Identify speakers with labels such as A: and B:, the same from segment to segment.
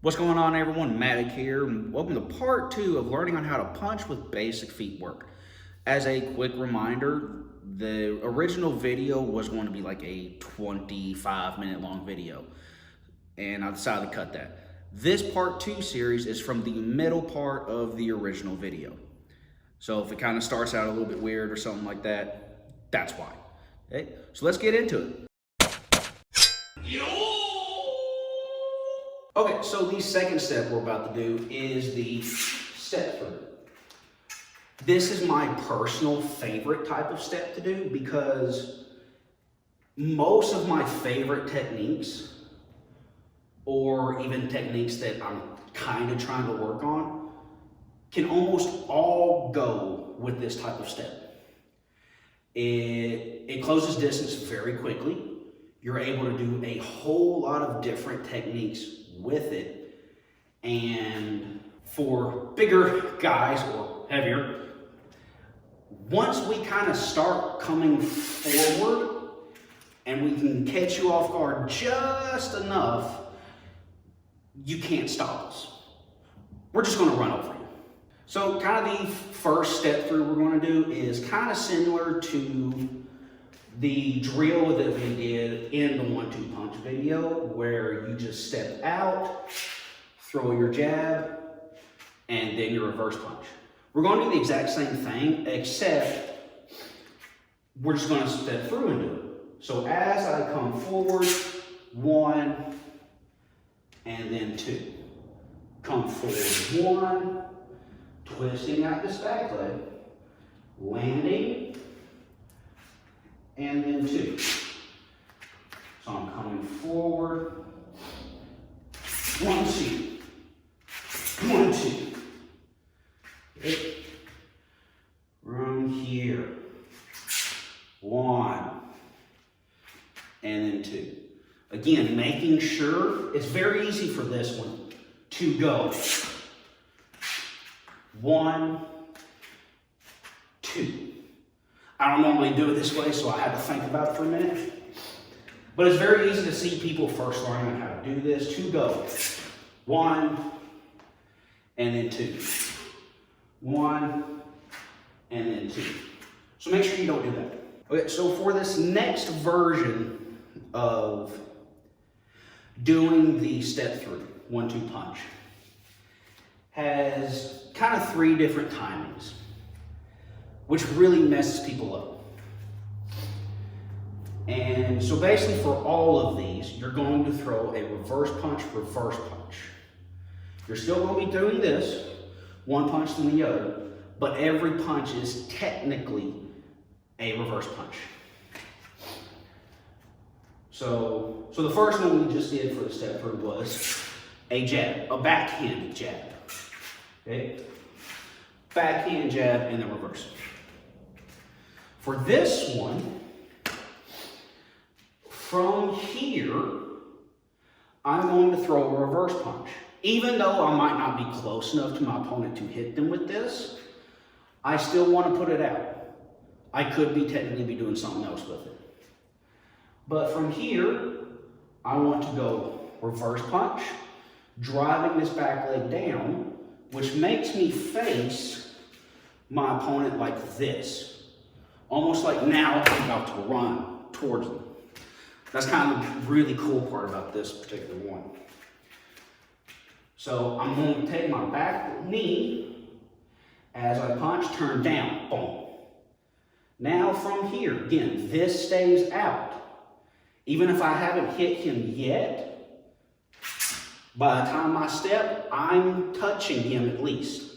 A: What's going on, everyone? Matic here, and welcome to part 2 of learning on how to punch with basic feet work. As a quick reminder, the original video was going to be like a 25-minute long video, and I decided to cut that. This part 2 series is from the middle part of the original video. So if it kind of starts out a little bit weird or something like that, that's why. Okay, so let's get into it. Okay, so the second step we're about to do is the step through. This is my personal favorite type of step to do because most of my favorite techniques, or even techniques that I'm kind of trying to work on, can almost all go with this type of step. It closes distance very quickly. You're able to do a whole lot of different techniques with it, and for bigger guys or heavier, once we kind of start coming forward and we can catch you off guard just enough, you can't stop us. We're just going to run over you. So kind of the first step through we're going to do is kind of similar to the drill that we did in the 1-2 punch video, where you just step out, throw your jab, and then your reverse punch. We're going to do the exact same thing, except we're just going to step through and do it. So as I come forward, 1, and then 2. Come forward, 1, twisting out this back leg, landing, and then 2. So I'm coming forward, 1, 2, 1, 2. Okay. From here, 1, and then 2. Again, making sure, it's very easy for this one to go 1, 2. I don't normally do it this way, so I had to think about it for a minute. But it's very easy to see people first learning how to do this. To go 1, and then 2. 1, and then 2. So make sure you don't do that. Okay, so for this next version of doing the step through 1-2 punch, has kind of 3 different timings, which really messes people up. And so basically for all of these, you're going to throw a reverse punch. You're still going to be doing this, one punch then the other, but every punch is technically a reverse punch. So the first one we just did for the step through was a jab, a backhand jab. Okay? Backhand jab and then reverse. For this one, from here, I'm going to throw a reverse punch. Even though I might not be close enough to my opponent to hit them with this, I still want to put it out. I could technically be doing something else with it. But from here, I want to go reverse punch, driving this back leg down, which makes me face my opponent like this. Almost like now I'm about to run towards them. That's kind of the really cool part about this particular one. So I'm going to take my back knee as I punch, turn down, boom. Now from here, again, this stays out. Even if I haven't hit him yet, by the time I step, I'm touching him at least.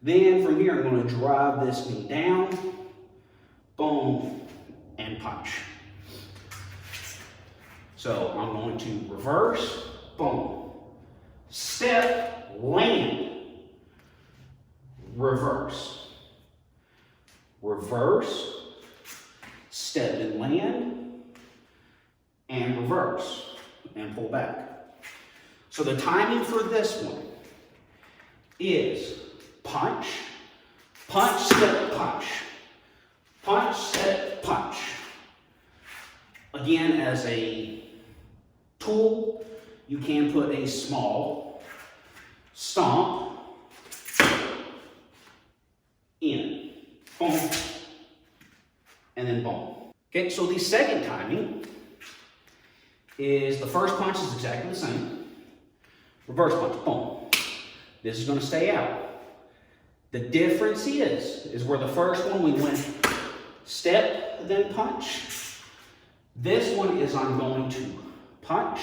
A: Then from here, I'm going to drive this knee down, boom, and punch. So I'm going to reverse, boom, step, land, reverse, reverse, step and land, and reverse, and pull back. So the timing for this one is punch, punch, step, punch. Punch, step, punch. Again, as a tool, you can put a small stomp, in, boom, and then boom. Okay, so the second timing is the first punch is exactly the same. Reverse punch, boom. This is gonna stay out. The difference is where the first one we went step, then punch. This one is I'm going to punch,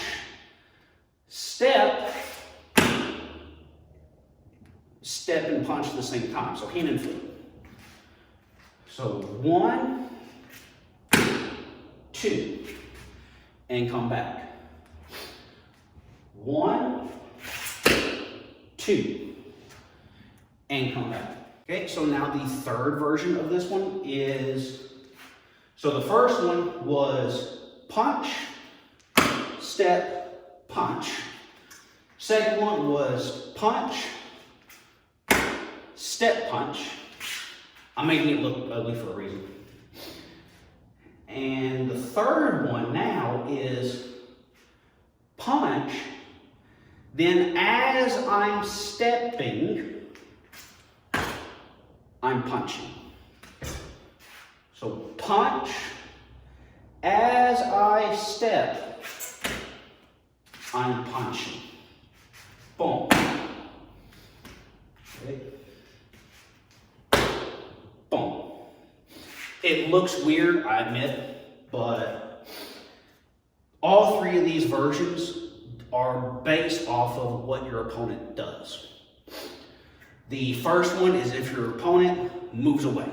A: step, step and punch at the same time. So hand and foot. So 1, 2, and come back. 1, 2, and come back. Okay, so now the third version of this one is, so the first one was punch, step, punch. Second one was punch, step, punch. I'm making it look ugly for a reason. And the third one now is punch, then as I'm stepping, I'm punching. So punch, as I step, I'm punching. Boom. Okay. Boom. It looks weird, I admit, but all three of these versions are based off of what your opponent does. The first one is if your opponent moves away.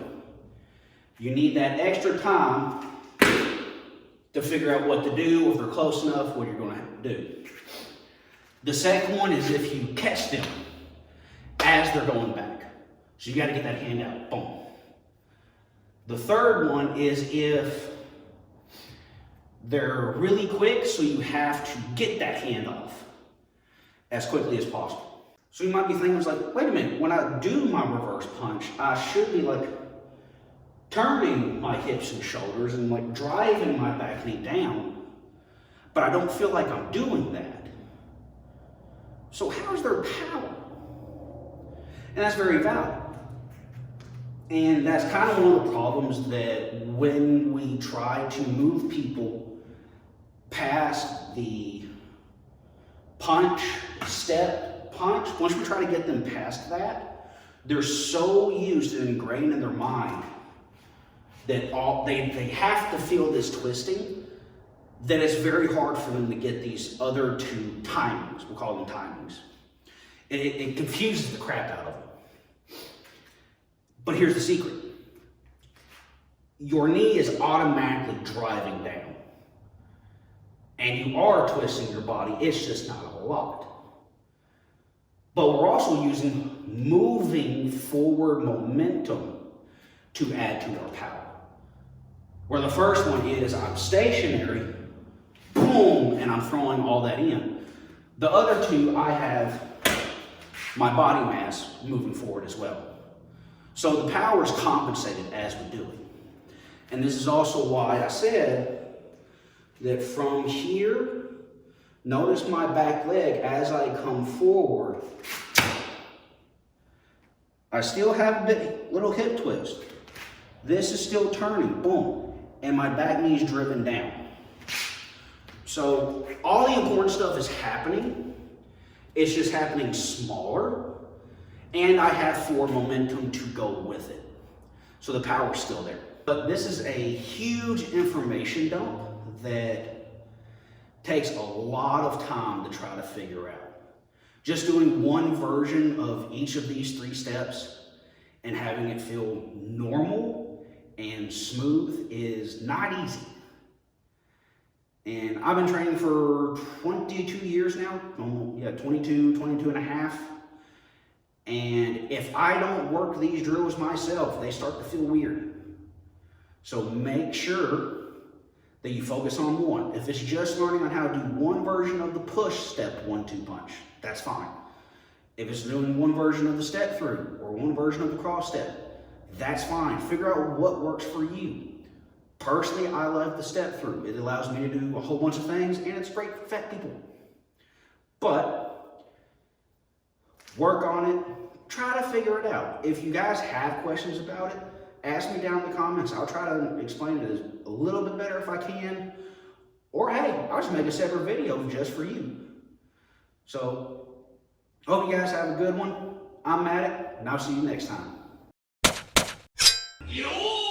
A: You need that extra time to figure out what to do, if they're close enough, what you're going to have to do. The second one is if you catch them as they're going back. So you got to get that hand out, boom. The third one is if they're really quick, so you have to get that hand off as quickly as possible. So you might be thinking, like, wait a minute, when I do my reverse punch, I should be like turning my hips and shoulders and like driving my back knee down, but I don't feel like I'm doing that. So how's their power? And that's very valid. And that's kind of one of the problems that when we try to move people past the punch, step, punch, once we try to get them past that, they're so used and ingrained in their mind that they have to feel this twisting that it's very hard for them to get these other two timings. We'll call them timings. It confuses the crap out of them. But here's the secret. Your knee is automatically driving down. And you are twisting your body, it's just not a lot. But we're also using moving forward momentum to add to our power. Where the first one is I'm stationary, boom, and I'm throwing all that in. The other two, I have my body mass moving forward as well. So the power is compensated as we do it. And this is also why I said that from here, notice my back leg as I come forward. I still have a little hip twist. This is still turning, boom, and my back knee is driven down. So all the important stuff is happening. It's just happening smaller, and I have forward momentum to go with it. So the power's still there. But this is a huge information dump that takes a lot of time to try to figure out. Just doing one version of each of these three steps and having it feel normal and smooth is not easy. And I've been training for 22 years now, 22 and a half. And if I don't work these drills myself, they start to feel weird. So make sure that you focus on one. If it's just learning on how to do one version of the push step 1-2 punch, that's fine. If it's doing one version of the step through or one version of the cross step, that's fine. Figure out what works for you. Personally, I love the step through. It allows me to do a whole bunch of things, and it's great for fat people. But work on it, try to figure it out. If you guys have questions about it, ask me down in the comments. I'll try to explain it a little bit better if I can. Or hey, I'll just make a separate video just for you. So, hope you guys have a good one. I'm Matt, and I'll see you next time.
B: Yo!